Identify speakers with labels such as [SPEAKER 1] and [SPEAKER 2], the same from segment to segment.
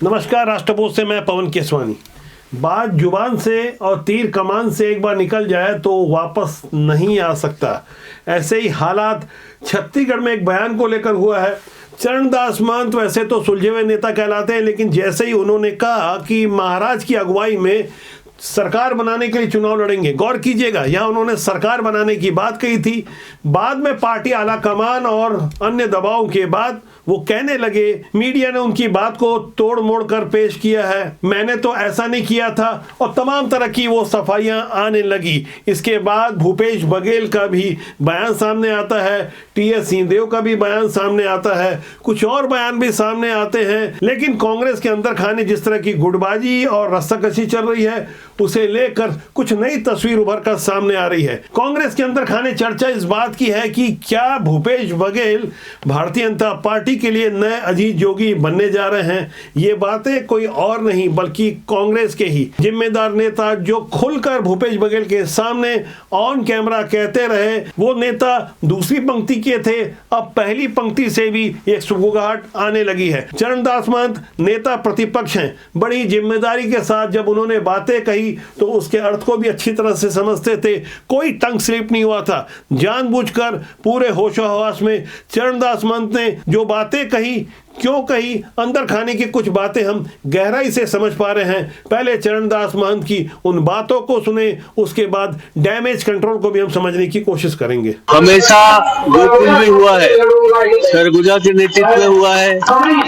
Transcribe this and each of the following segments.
[SPEAKER 1] नमस्कार। राष्ट्रपोत से मैं पवन केसवानी। बात जुबान से और तीर कमान से एक बार निकल जाए तो वापस नहीं आ सकता। ऐसे ही हालात छत्तीसगढ़ में एक बयान को लेकर हुआ है। चरणदास महंत वैसे तो सुलझे हुए नेता कहलाते हैं, लेकिन जैसे ही उन्होंने कहा कि महाराज की अगुवाई में सरकार बनाने के लिए चुनाव लड़ेंगे, गौर कीजिएगा, यहाँ उन्होंने सरकार बनाने की बात कही थी। बाद में पार्टी आला कमान और अन्य दबाव के बाद वो कहने लगे, मीडिया ने उनकी बात को तोड़ मोड़ कर पेश किया है, मैंने तो ऐसा नहीं किया था, और तमाम तरह की वो सफाइयां आने लगी। इसके बाद भूपेश बघेल का भी बयान सामने आता है, टीएस सिंहदेव का भी बयान सामने आता है, कुछ और बयान भी सामने आते हैं। लेकिन कांग्रेस के अंदर खाने जिस तरह की गुटबाजी और रस्साकशी चल रही है, उसे लेकर कुछ नई तस्वीर उभर कर सामने आ रही है। कांग्रेस के अंदर खाने चर्चा इस बात की है कि क्या भूपेश बघेल भारतीय जनता पार्टी के लिए नए अजीत जोगी बनने जा रहे हैं। ये बातें कोई और नहीं बल्कि कांग्रेस के ही जिम्मेदार नेता, जो खुलकर भूपेश बघेल के सामने ऑन कैमरा कहते रहे, वो नेता दूसरी पंक्ति के थे, अब पहली पंक्ति से भी एक सुगबुगाहट आने लगी है। चरणदास महंत नेता प्रतिपक्ष हैं, बड़ी जिम्मेदारी के साथ जब उन्होंने बातें कही तो उसके अर्थ को भी अच्छी तरह से समझते थे, कोई टंग स्लिप नहीं हुआ था। जानबूझकर पूरे होशो-हवास में चरणदास महंत ने जो बातें कही, क्यों कही, अंदर खाने की कुछ बातें हम गहराई से समझ पा रहे हैं। पहले चरणदास महंत की उन बातों को सुने, उसके बाद डैमेज कंट्रोल को भी हम समझने की कोशिश करेंगे।
[SPEAKER 2] हमेशा गोकुल में हुआ है, सरगुजा के नेतृत्व में हुआ है,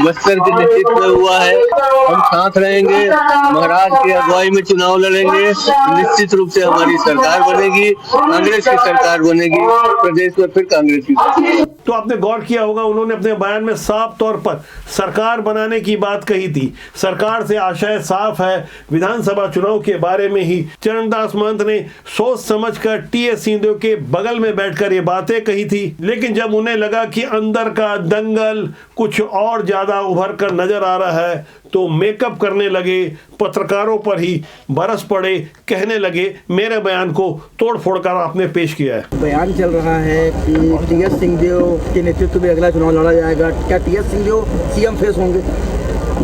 [SPEAKER 2] बस्तर के नेतृत्व में हुआ है। हम साथ रहेंगे, महाराज की अगुवाई में चुनाव लड़ेंगे, निश्चित रूप से हमारी सरकार बनेगी, कांग्रेस की सरकार बनेगी, प्रदेश में फिर कांग्रेस की।
[SPEAKER 1] तो आपने गौर किया होगा, उन्होंने अपने बयान में साफ तौर पर सरकार बनाने की बात कही थी। सरकार से आशय साफ है, विधानसभा चुनाव के बारे में ही चरणदास महंत ने सोच समझकर टीएस सिंहदेव के बगल में बैठकर ये बातें कही थी। लेकिन जब उन्हें लगा कि अंदर का दंगल कुछ और ज्यादा उभर कर नजर आ रहा है, तो मेकअप करने लगे, पत्रकारों पर ही बरस पड़े, कहने लगे मेरे बयान को तोड़ फोड़ कर आपने पेश किया है।
[SPEAKER 3] बयान चल रहा है कि टीएस सिंहदेव के नेतृत्व में अगला चुनाव लड़ा जाएगा, क्या टीएस सिंहदेव सीएम फेस होंगे?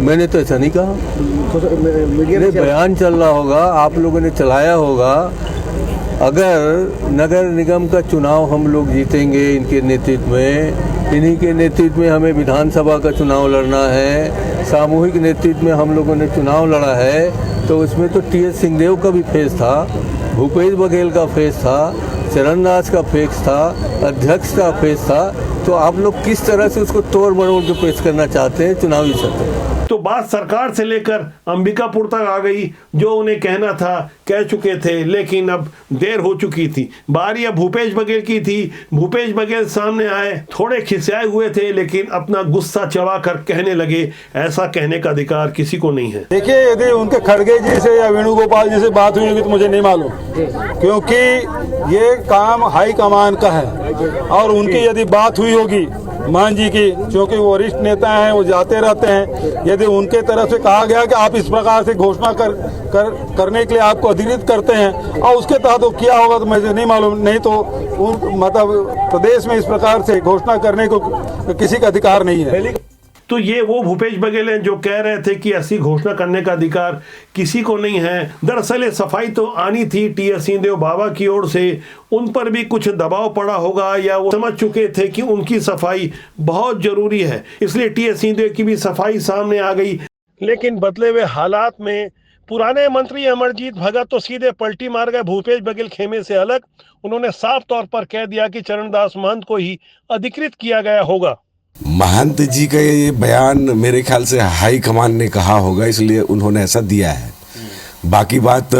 [SPEAKER 2] मैंने तो ऐसा नहीं कहा।
[SPEAKER 3] मीडिया में
[SPEAKER 2] बयान चल रहा होगा, आप लोगों ने चलाया होगा। अगर नगर निगम का चुनाव हम लोग जीतेंगे इनके नेतृत्व में, इन्हीं के नेतृत्व में हमें विधानसभा का चुनाव लड़ना है, सामूहिक नेतृत्व में हम लोगों ने चुनाव लड़ा है, तो उसमें तो टीएस सिंहदेव का भी फेस था, भूपेश बघेल का फेस था, चरणदास का फेस था, अध्यक्ष का फेस था। तो आप लोग किस तरह से उसको तोड़ मरोड़ के पेश करना चाहते हैं चुनावी सत्र?
[SPEAKER 1] तो बात सरकार से लेकर अंबिकापुर तक आ गई। जो उन्हें कहना था कह चुके थे, लेकिन अब देर हो चुकी थी। बारी अब भूपेश बघेल की थी। भूपेश बघेल सामने आए, थोड़े खिसियाए हुए थे, लेकिन अपना गुस्सा चबा कर कहने लगे, ऐसा कहने का अधिकार किसी को नहीं है।
[SPEAKER 4] देखिए, यदि उनके खड़गे जी से या वेणुगोपाल जी से बात हुई होगी तो मुझे नहीं मालूम, क्योंकि ये काम हाई कमान का है। और उनकी यदि बात हुई होगी मान जी की, क्योंकि वो वरिष्ठ नेता हैं, वो जाते रहते हैं, यदि उनके तरफ से कहा गया कि आप इस प्रकार से घोषणा करने के लिए आपको अधिकृत करते हैं और उसके तहत वो किया होगा तो मुझे नहीं मालूम। नहीं तो मतलब प्रदेश में इस प्रकार से घोषणा करने को किसी का अधिकार नहीं है।
[SPEAKER 1] तो ये वो भूपेश बघेल हैं जो कह रहे थे कि ऐसी घोषणा करने का अधिकार किसी को नहीं है। दरअसल ये सफाई तो आनी थी टीएस सिंहदेव बाबा की ओर से, उन पर भी कुछ दबाव पड़ा होगा या वो समझ चुके थे कि उनकी सफाई बहुत जरूरी है, इसलिए टीएस सिंहदेव की भी सफाई सामने आ गई। लेकिन बदले हुए हालात में पुराने मंत्री अमरजीत भगत तो सीधे पलटी मार गए भूपेश बघेल खेमे से अलग। उन्होंने साफ तौर पर कह दिया कि चरणदास महंत को ही अधिकृत किया गया होगा।
[SPEAKER 5] महंत जी का ये बयान मेरे ख्याल से हाई कमान ने कहा होगा, इसलिए उन्होंने ऐसा दिया है। बाकी बात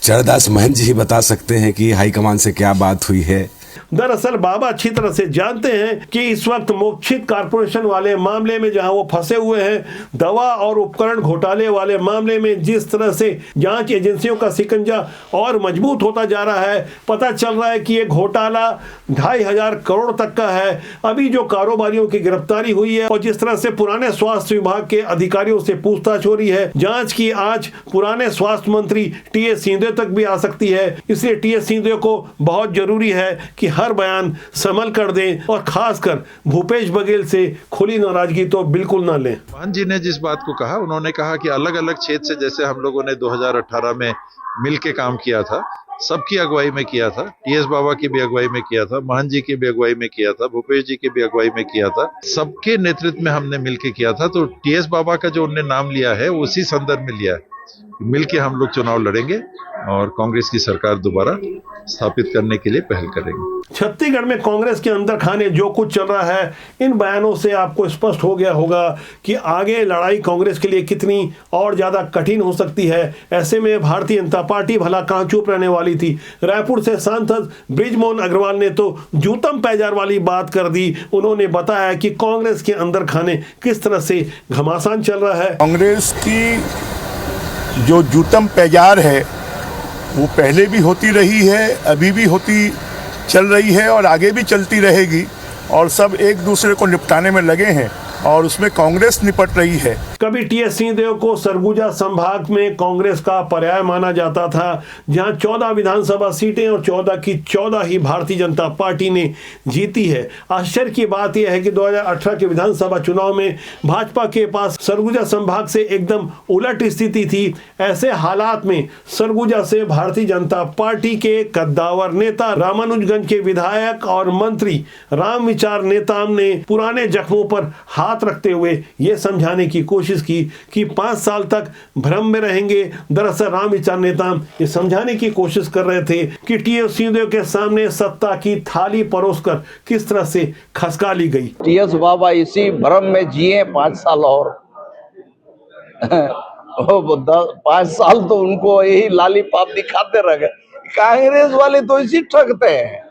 [SPEAKER 5] चरणदास महंत जी ही बता सकते हैं कि हाई कमान से क्या बात हुई है।
[SPEAKER 1] दरअसल बाबा अच्छी तरह से जानते हैं कि इस वक्त मोक्षित कारपोरेशन वाले मामले में जहां वो फंसे हुए हैं, दवा और उपकरण घोटाले वाले मामले में जिस तरह से जांच एजेंसियों का शिकंजा और मजबूत होता जा रहा है, पता चल रहा है कि ये घोटाला 2,500 करोड़ तक का है। अभी जो कारोबारियों की गिरफ्तारी हुई है और जिस तरह से पुराने स्वास्थ्य विभाग के अधिकारियों से पूछताछ हो रही है, जांच की आज पुराने स्वास्थ्य मंत्री टीएस सिंहदेव तक भी आ सकती है। इसलिए टीएस सिंहदेव को बहुत जरूरी है कि हर बयान संभल कर दें और खासकर भूपेश बघेल से खुली नाराजगी तो बिल्कुल ना लें।
[SPEAKER 6] महंत जी ने जिस बात को कहा, उन्होंने कहा कि अलग अलग क्षेत्र से जैसे हम लोगों ने 2018 में मिल के काम किया था, सबकी अगुवाई में किया था, टीएस बाबा की भी अगुवाई में किया था, महंत जी की भी अगुवाई में किया था, भूपेश जी की भी अगुवाई में किया था, सबके नेतृत्व में हमने मिलके किया था। तो टीएस बाबा का जो उन्होंने नाम लिया है उसी संदर्भ में लिया है। मिलके हम लोग चुनाव लड़ेंगे और कांग्रेस की सरकार दोबारा स्थापित करने के लिए पहल करेंगे।
[SPEAKER 1] छत्तीसगढ़ में कांग्रेस के अंदर खाने जो कुछ चल रहा है, इन बयानों से आपको स्पष्ट हो गया होगा कि आगे लड़ाई कांग्रेस के लिए कितनी और ज्यादा कठिन हो सकती है। ऐसे में भारतीय जनता पार्टी भला कहां चुप रहने वाली थी। रायपुर से सांसद बृजमोहन अग्रवाल ने तो जूतम पैजार वाली बात कर दी। उन्होंने बताया कि कांग्रेस के अंदर खाने किस तरह से घमासान चल रहा है।
[SPEAKER 7] कांग्रेस की जो जूतम पैजार है वो पहले भी होती रही है, अभी भी होती चल रही है और आगे भी चलती रहेगी, और सब एक दूसरे को निपटाने में लगे हैं और उसमें कांग्रेस निपट रही है।
[SPEAKER 1] कभी टीएस सिंहदेव को सरगुजा संभाग में कांग्रेस का पर्याय माना जाता था, जहां 14 विधानसभा सीटें और 14 की 14 ही भारतीय जनता पार्टी ने जीती है। आश्चर्य की बात यह है कि 2018 के विधानसभा चुनाव में भाजपा के पास सरगुजा संभाग से एकदम उलट स्थिति थी। ऐसे हालात में सरगुजा से भारतीय जनता पार्टी के कद्दावर नेता रामानुजगंज के विधायक और मंत्री रामविचार नेताम ने पुराने जख्मों पर हाथ रखते हुए यह समझाने की कोशिश की कि 5 साल तक भ्रम में रहेंगे। दरअसल रामविचार नेताम ये समझाने की कोशिश कर रहे थे कि टीएस सिंहदेव के सामने सत्ता की थाली परोसकर किस तरह से खसका ली गई।
[SPEAKER 8] टीएस बाबा इसी भ्रम में जिए 5 साल और 5 साल तो उनको यही लालीपाप दिखाते रह गए। कांग्रेस वाले तो इसी ठगते हैं,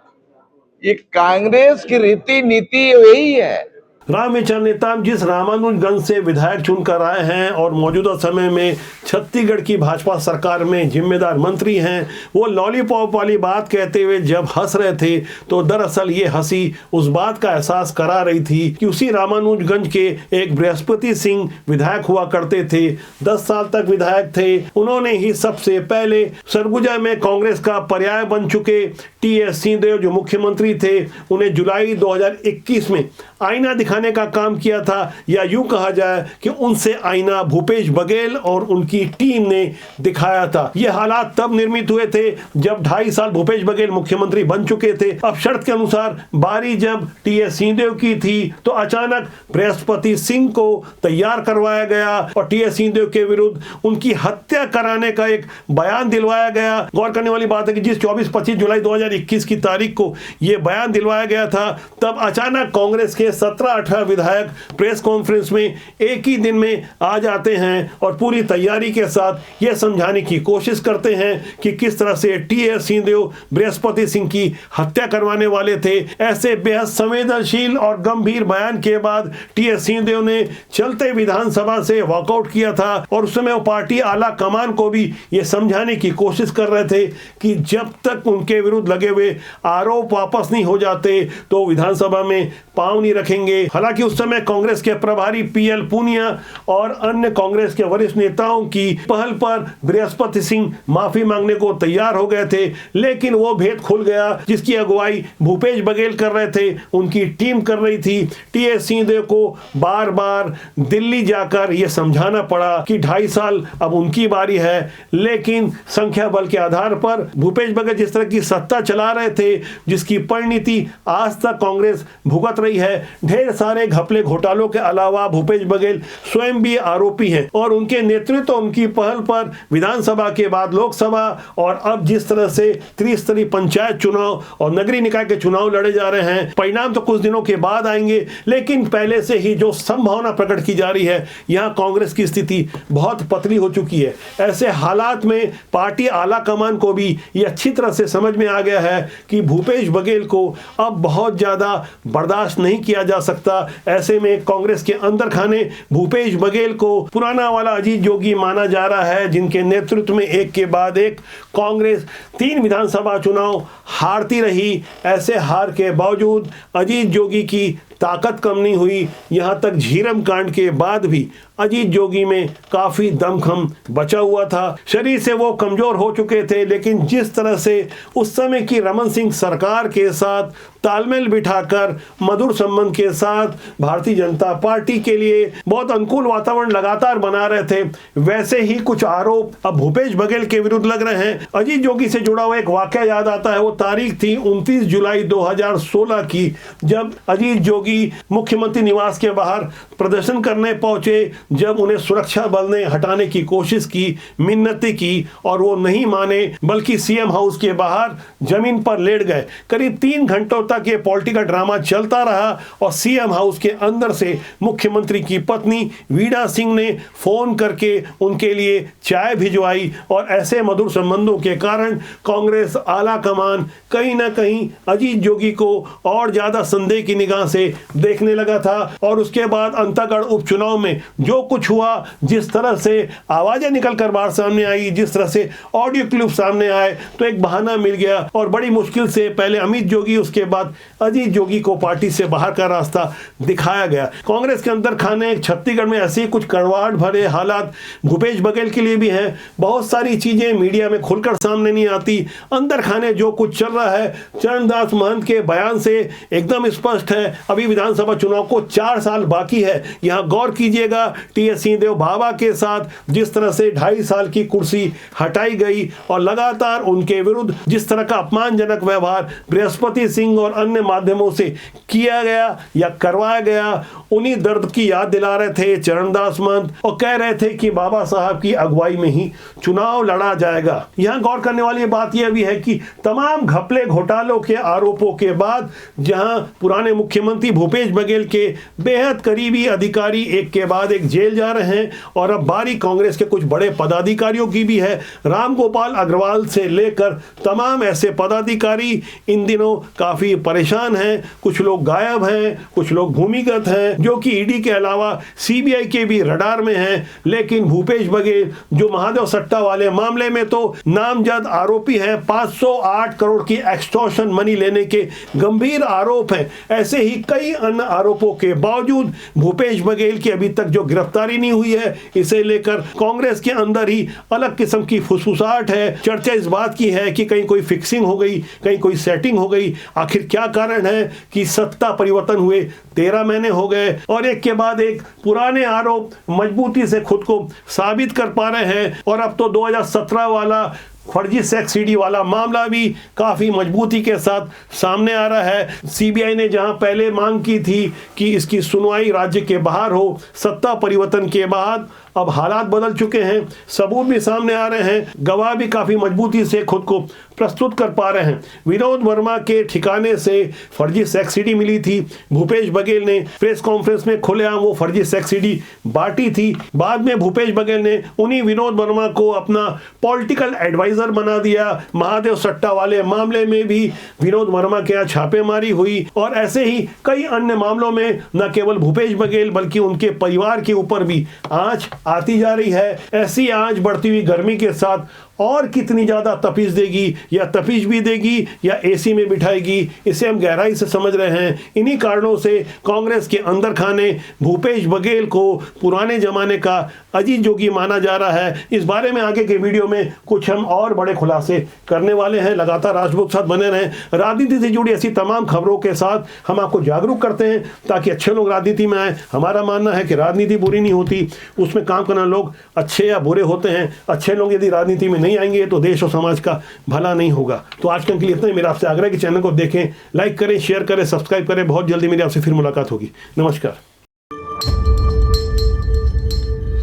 [SPEAKER 8] ये कांग्रेस की रीति नीति यही है।
[SPEAKER 1] रामविचार नेताम जिस रामानुजगंज से विधायक चुनकर आए हैं और मौजूदा समय में छत्तीसगढ़ की भाजपा सरकार में जिम्मेदार मंत्री हैं, वो लॉलीपॉप वाली बात कहते हुए जब हंस रहे थे तो दरअसल ये हंसी उस बात का एहसास करा रही थी कि उसी रामानुजगंज के एक बृहस्पति सिंह विधायक हुआ करते थे। 10 साल तक विधायक थे। उन्होंने ही सबसे पहले सरगुजा में कांग्रेस का पर्याय बन चुके टीएस सिंहदेव जो मुख्यमंत्री थे, उन्हें जुलाई 2021 में आईना दिखाने का काम किया था, या यूं कहा जाए कि उनसे आईना भूपेश बघेल और उनकी टीम ने दिखाया था। ये हालात तब निर्मित हुए थे जब 2.5 साल भूपेश बघेल मुख्यमंत्री बन चुके थे। अब शर्त के अनुसार बारी जब टीएस सिंहदेव की थी तो अचानक बृहस्पति सिंह को तैयार करवाया गया और टीएस सिंहदेव के विरुद्ध उनकी हत्या कराने का एक बयान दिलवाया गया। गौर करने वाली बात है कि जिस 24-25 जुलाई 2021 की तारीख को यह बयान दिलवाया गया था, तब अचानक कांग्रेस के 17-18 विधायक प्रेस कॉन्फ्रेंस में एक ही दिन में आ जाते हैं और पूरी तैयारी के साथ यह समझाने की कोशिश करते हैं कि किस तरह से टीएस सिंहदेव बृहस्पति सिंह की हत्या करवाने वाले थे। ऐसे बेहद संवेदनशील और गंभीर बयान के बाद टीएस सिंहदेव ने चलते विधानसभा से वॉकआउट किया था और उस समय वो पार्टी आला कमान को भी यह समझाने की कोशिश कर रहे थे कि जब तक उनके विरुद्ध लगे हुए आरोप वापस नहीं हो जाते तो विधानसभा में पांव नहीं रखेंगे। हालांकि उस समय कांग्रेस के प्रभारी पीएल पूनिया और अन्य कांग्रेस के वरिष्ठ नेताओं की पहल पर बृहस्पति सिंह माफी मांगने को तैयार हो गए थे, लेकिन वो भेद खुल गया जिसकी अगुवाई भूपेश बघेल कर रहे थे, उनकी टीम कर रही थी। टीएस सिंहदेव को बार बार दिल्ली जाकर यह समझाना पड़ा कि 2.5 साल अब उनकी बारी है, लेकिन संख्या बल के आधार पर भूपेश बघेल जिस तरह की सत्ता चला रहे थे, जिसकी परिणति आज तक कांग्रेस भुगत रही है। ढेर सारे घपले घोटालों के अलावा भूपेश बघेल स्वयं भी आरोपी हैं और उनके नेतृत्व उनकी पहल पर विधानसभा के बाद लोकसभा और अब जिस तरह से त्रिस्तरीय पंचायत चुनाव और नगरीय निकाय के चुनाव लड़े जा रहे हैं, परिणाम तो कुछ दिनों के बाद आएंगे, लेकिन पहले से ही जो संभावना प्रकट की जा रही है, यहां कांग्रेस की स्थिति बहुत पतली हो चुकी है। ऐसे हालात में पार्टी आला कमान को भी ये अच्छी तरह से समझ में आ गया है कि भूपेश बघेल को अब बहुत ज्यादा बर्दाश्त नहीं किया जा सकता था। ऐसे में कांग्रेस के अंदर खाने भूपेश बघेल को पुराना वाला अजीत जोगी माना जा रहा है, जिनके नेतृत्व में एक के बाद एक कांग्रेस 3 विधानसभा चुनाव हारती रही। ऐसे हार के बावजूद अजीत जोगी की ताकत कम नहीं हुई। यहां तक झीरम कांड के बाद भी अजीत जोगी में काफी दमखम बचा हुआ था। शरीर से वो कमजोर हो चुके थे, लेकिन जिस तरह से उस समय की रमन सिंह सरकार के साथ तालमेल बिठाकर मधुर संबंध के साथ भारतीय जनता पार्टी के लिए बहुत अनुकूल वातावरण लगातार बना रहे थे, वैसे ही कुछ आरोप अब भूपेश बघेल के विरुद्ध लग रहे हैं। अजीत जोगी से जुड़ा हुआ एक वाकया याद आता है। वो तारीख थी 29 जुलाई 2016 की, जब अजीत जोगी मुख्यमंत्री निवास के बाहर प्रदर्शन करने पहुंचे, जब उन्हें सुरक्षा बल ने हटाने की कोशिश की, मिन्नतें की और वो नहीं माने, बल्कि सीएम हाउस के बाहर जमीन पर लेट गए। करीब 3 घंटों तक ये पॉलिटिकल ड्रामा चलता रहा और सीएम हाउस के अंदर से मुख्यमंत्री की पत्नी वीणा सिंह ने फोन करके उनके लिए चाय भिजवाई। और ऐसे मधुर संबंधों के कारण कांग्रेस आला कमान कहीं ना कहीं अजीत जोगी को और ज्यादा संदेह की निगाह से देखने लगा था। और उसके बाद अंतागढ़ उपचुनाव में जो कुछ हुआ, जिस तरह से आवाजें निकलकर बाहर सामने आई, जिस तरह से ऑडियो क्लिप सामने आए, तो एक बहाना मिल गया और बड़ी मुश्किल से पहले अमित जोगी, उसके बाद अजीत जोगी को पार्टी से बाहर का रास्ता दिखाया गया। कांग्रेस के अंदर खाने छत्तीसगढ़ में ऐसे कुछ कड़वाहट भरे हालात भूपेश बघेल के लिए भी हैं। बहुत सारी चीजें मीडिया में खुलकर सामने नहीं आती। अंदर खाने जो कुछ चल रहा है, चरणदास महंत के बयान से एकदम स्पष्ट है। अभी विधानसभा चुनाव को 4 साल बाकी है। यहां गौर कीजिएगा, टीएस सिंहदेव बाबा के साथ जिस तरह से 2.5 साल की कुर्सी हटाई गई और लगातार उनके विरुद्ध जिस तरह का अपमानजनक व्यवहार बृहस्पति सिंह और अन्य माध्यमों से किया गया या करवाया गया, उन्हीं दर्द की याद दिला रहे थे चरणदास महंत और कह रहे थे कि बाबा साहब की अगुवाई में ही चुनाव लड़ा जाएगा। यहां गौर करने वाली बात यह भी है कि तमाम घपले घोटालों के आरोपों के बाद जहां पुराने मुख्यमंत्री भूपेश बघेल के बेहद करीबी अधिकारी एक के बाद एक जेल जा रहे हैं और अब बारी कांग्रेस के कुछ बड़े पदाधिकारियों की भी है। रामगोपाल अग्रवाल से लेकर तमाम ऐसे पदाधिकारी इन दिनों काफी परेशान हैं। कुछ लोग गायब हैं, कुछ लोग भूमिगत हैं, जो कि ईडी के अलावा सीबीआई के भी रडार में हैं। लेकिन भूपेश बघेल जो महादेव सट्टा वाले मामले में तो नामजद आरोपी हैं, 508 करोड़ की एक्सटॉर्शन मनी लेने के गंभीर आरोप हैं। ऐसे ही कई अन्य आरोपों के बावजूद भूपेश बघेल की अभी तक जो गिरफ्तारी नहीं हुई है, इसे लेकर कांग्रेस के अंदर ही अलग किस्म की फुसफुसाहट है। चर्चा इस बात की है कि कहीं कोई फिक्सिंग हो गई, कहीं कोई सेटिंग हो गई। आखिर क्या कारण है कि सत्ता परिवर्तन हुए 13 महीने हो गए और एक के बाद एक पुराने आरोप मजबूती से खुद को साबित कर पा रहे हैं। और अब तो 2017 वाला फर्जी सेक्स सीडी वाला मामला भी काफी मजबूती के साथ सामने आ रहा है। सीबीआई ने जहां पहले मांग की थी कि इसकी सुनवाई राज्य के बाहर हो, सत्ता परिवर्तन के बाद अब हालात बदल चुके हैं, सबूत भी सामने आ रहे हैं, गवाह भी काफी मजबूती से खुद को प्रस्तुत कर पा रहे हैं। विनोद वर्मा के ठिकाने से फर्जी सेक्स सीडी मिली थी। भूपेश बघेल ने प्रेस कॉन्फ्रेंस में खुलेआम वो फर्जी सेक्स सीडी बांटी थी। बाद में भूपेश बघेल ने उन्हीं विनोद वर्मा को अपना पॉलिटिकल एडवाइजर बना दिया। महादेव सट्टा वाले मामले में भी विनोद वर्मा के यहाँ छापेमारी हुई और ऐसे ही कई अन्य मामलों में न केवल भूपेश बघेल बल्कि उनके परिवार के ऊपर भी आंच आती जा रही है। ऐसी आंच बढ़ती हुई गर्मी के साथ और कितनी ज्यादा तपीश देगी, या तपीश भी देगी या एसी में बिठाएगी, इसे हम गहराई से समझ रहे हैं। इन्हीं कारणों से कांग्रेस के अंदर खाने भूपेश बघेल को पुराने जमाने का अजीत जोगी माना जा रहा है। इस बारे में आगे के वीडियो में कुछ हम और बड़े खुलासे करने वाले हैं। लगातार राजभोग साथ बने रहें। राजनीति से जुड़ी ऐसी तमाम खबरों के साथ हम आपको जागरूक करते हैं ताकि अच्छे लोग राजनीति में आए। हमारा मानना है कि राजनीति बुरी नहीं होती, उसमें काम करना लोग अच्छे या बुरे होते हैं। अच्छे लोग यदि राजनीति में नहीं आएंगे तो देश और समाज का भला नहीं होगा। तो आज के लिए इतना ही। मेरा आपसे आग्रह है कि चैनल को देखें, लाइक करें, शेयर करें, सब्सक्राइब करें। बहुत जल्दी मेरी आपसे फिर मुलाकात होगी। नमस्कार।